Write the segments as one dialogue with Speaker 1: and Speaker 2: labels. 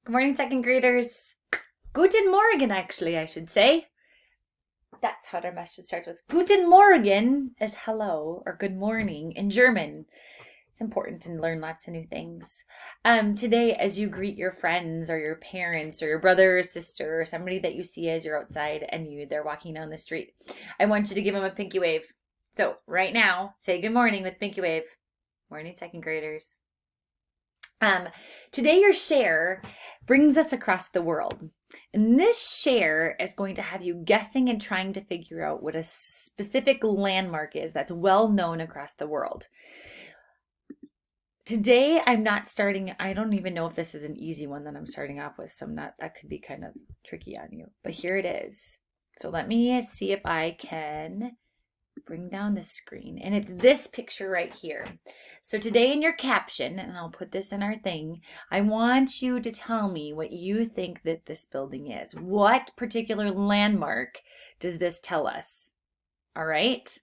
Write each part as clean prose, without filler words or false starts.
Speaker 1: Good morning, second graders. Guten Morgen, actually, I should say. That's how their message starts with. Guten Morgen is hello or good morning in German. It's important to learn lots of new things. Today, as you greet your friends or your parents or your brother or sister or somebody that you see as you're outside and they're walking down the street, I want you to give them a pinky wave. So right now, say good morning with pinky wave. Morning, second graders. Today your share brings us across the world. And this share is going to have you guessing and trying to figure out what a specific landmark is that's well known across the world. Today I'm not starting, I don't even know if this is an easy one that I'm starting off with, so that could be kind of tricky on you. But here it is. So let me see if I can bring down the screen, and it's this picture right here. So today in your caption, and I'll put this in our thing, I want you to tell me what you think that this building is. What particular landmark does this tell us? All right?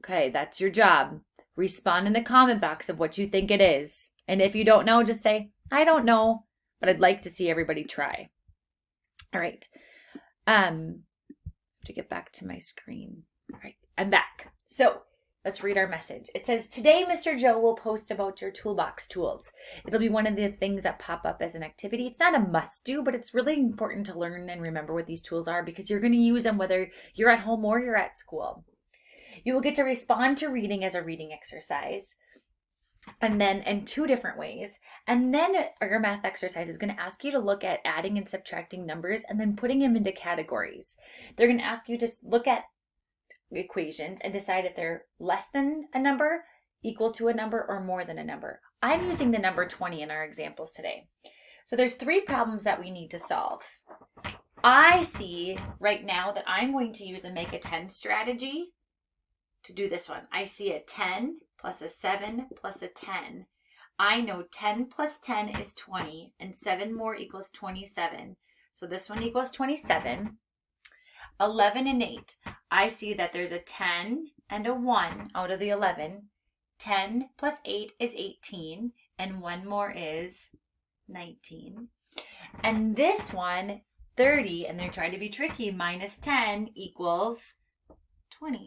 Speaker 1: Okay, that's your job. Respond in the comment box of what you think it is. And if you don't know, just say, I don't know, but I'd like to see everybody try. All right. To get back to my screen. All right, I'm back. So let's read our message. It says, today Mr. Joe will post about your toolbox tools. It'll be one of the things that pop up as an activity. It's not a must do, but it's really important to learn and remember what these tools are because you're going to use them whether you're at home or you're at school. You will get to respond to reading as a reading exercise, and then in two different ways. And then your math exercise is going to ask you to look at adding and subtracting numbers and then putting them into categories. They're going to ask you to look at equations and decide if they're less than a number, equal to a number, or more than a number. I'm using the number 20 in our examples today. So there's three problems that we need to solve. I see right now that I'm going to use a make a 10 strategy to do this one. I see a 10 plus a 7 plus a 10. I know 10 plus 10 is 20 and 7 more equals 27. So this one equals 27. 11 and 8. I see that there's a 10 and a 1 out of the 11. 10 plus 8 is 18, and 1 more is 19. And this one, 30, and they're trying to be tricky, minus 10 equals 20.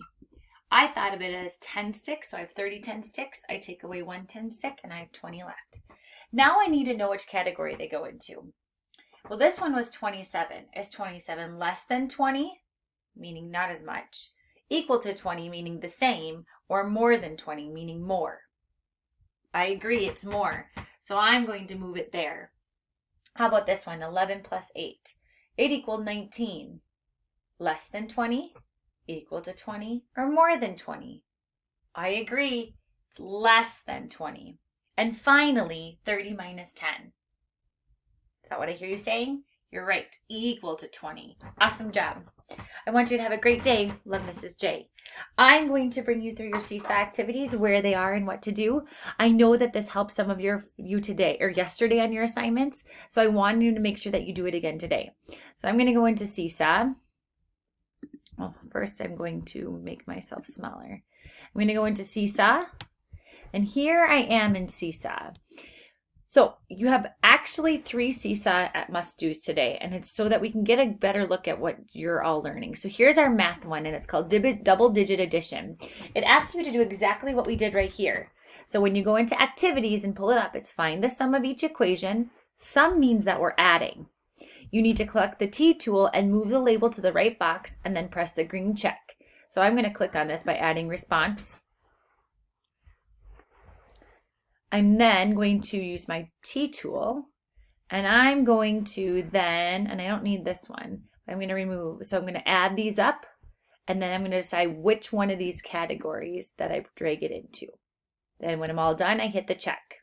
Speaker 1: I thought of it as 10 sticks, so I have 30 10 sticks. I take away 1 10 stick, and I have 20 left. Now I need to know which category they go into. Well, this one was 27. Is 27 less than 20? Meaning not as much. Equal to 20, meaning the same, or more than 20, meaning more. I agree, it's more. So I'm going to move it there. How about this one, 11 plus 8? 8 equaled 19. Less than 20, equal to 20, or more than 20? I agree, it's less than 20. And finally, 30 minus 10. Is that what I hear you saying? You're right, equal to 20. Awesome job. I want you to have a great day. Love, Mrs. J. I'm going to bring you through your Seesaw activities, where they are and what to do. I know that this helped some of you today or yesterday on your assignments, so I want you to make sure that you do it again today. So I'm going to go into Seesaw. Well, first I'm going to make myself smaller. I'm going to go into Seesaw, and here I am in Seesaw. So you have actually 3 Seesaw must-dos today, and it's so that we can get a better look at what you're all learning. So here's our math one, and it's called double-digit addition. It asks you to do exactly what we did right here. So when you go into activities and pull it up, it's find the sum of each equation. Sum means that we're adding. You need to click the T tool and move the label to the right box, and then press the green check. So I'm going to click on this by adding response. I'm then going to use my T tool, and I'm going to then, and I don't need this one, I'm going to remove, so I'm going to add these up, and then I'm going to decide which one of these categories that I drag it into. Then when I'm all done, I hit the check.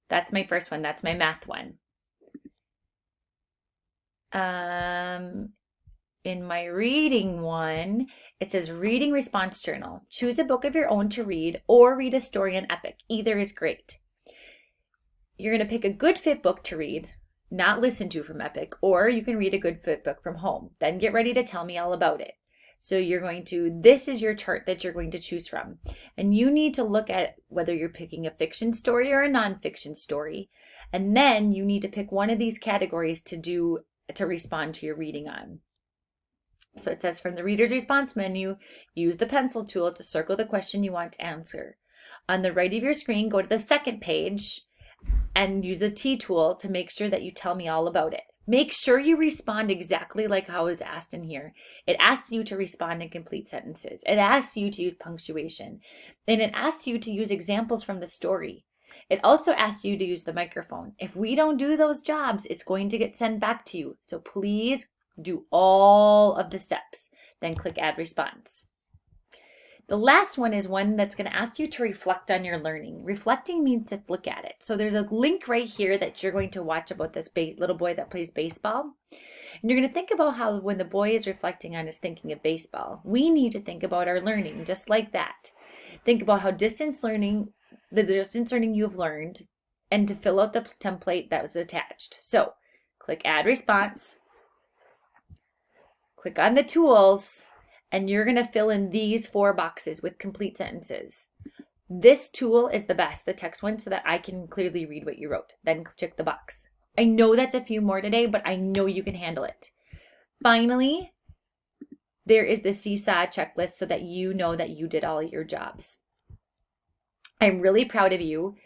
Speaker 1: That's my first one. That's my math one. In my reading one, it says reading response journal. Choose a book of your own to read or read a story on Epic. Either is great. You're going to pick a good fit book to read, not listen to from Epic, or you can read a good fit book from home. Then get ready to tell me all about it. So you're going to, this is your chart that you're going to choose from. And you need to look at whether you're picking a fiction story or a nonfiction story. And then you need to pick one of these categories to respond to your reading on. So it says from the reader's response menu, use the pencil tool to circle the question you want to answer. On the right of your screen, go to the second page and use the T tool to make sure that you tell me all about it. Make sure you respond exactly like how it was asked in here. It asks you to respond in complete sentences. It asks you to use punctuation. And it asks you to use examples from the story. It also asks you to use the microphone. If we don't do those jobs, it's going to get sent back to you. So please do all of the steps. Then click Add Response. The last one is one that's going to ask you to reflect on your learning. Reflecting means to look at it. So there's a link right here that you're going to watch about this little boy that plays baseball. And you're going to think about how when the boy is reflecting on his thinking of baseball, we need to think about our learning just like that. Think about how the distance learning you've learned, and to fill out the template that was attached. So click Add Response. Click on the tools. And you're going to fill in these 4 boxes with complete sentences. This tool is the best, the text one, so that I can clearly read what you wrote. Then check the box. I know that's a few more today, but I know you can handle it. Finally, there is the Seesaw checklist so that you know that you did all your jobs. I'm really proud of you.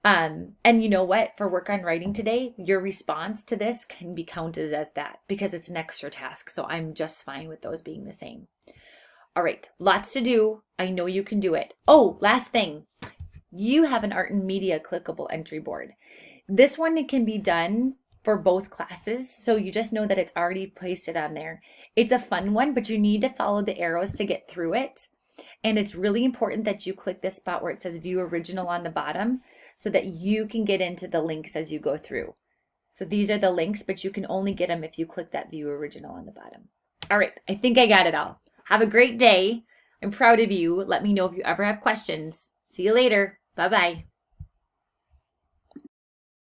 Speaker 1: And you know what? For work on writing today, your response to this can be counted as that because it's an extra task. So I'm just fine with those being the same. All right, lots to do. I know you can do it. Oh, last thing. You have an art and media clickable entry board. This one can be done for both classes. So you just know that it's already pasted on there. It's a fun one, but you need to follow the arrows to get through it. And it's really important that you click this spot where it says View Original on the bottom so that you can get into the links as you go through. So these are the links, but you can only get them if you click that View Original on the bottom. All right, I think I got it all. Have a great day. I'm proud of you. Let me know if you ever have questions. See you later. Bye-bye.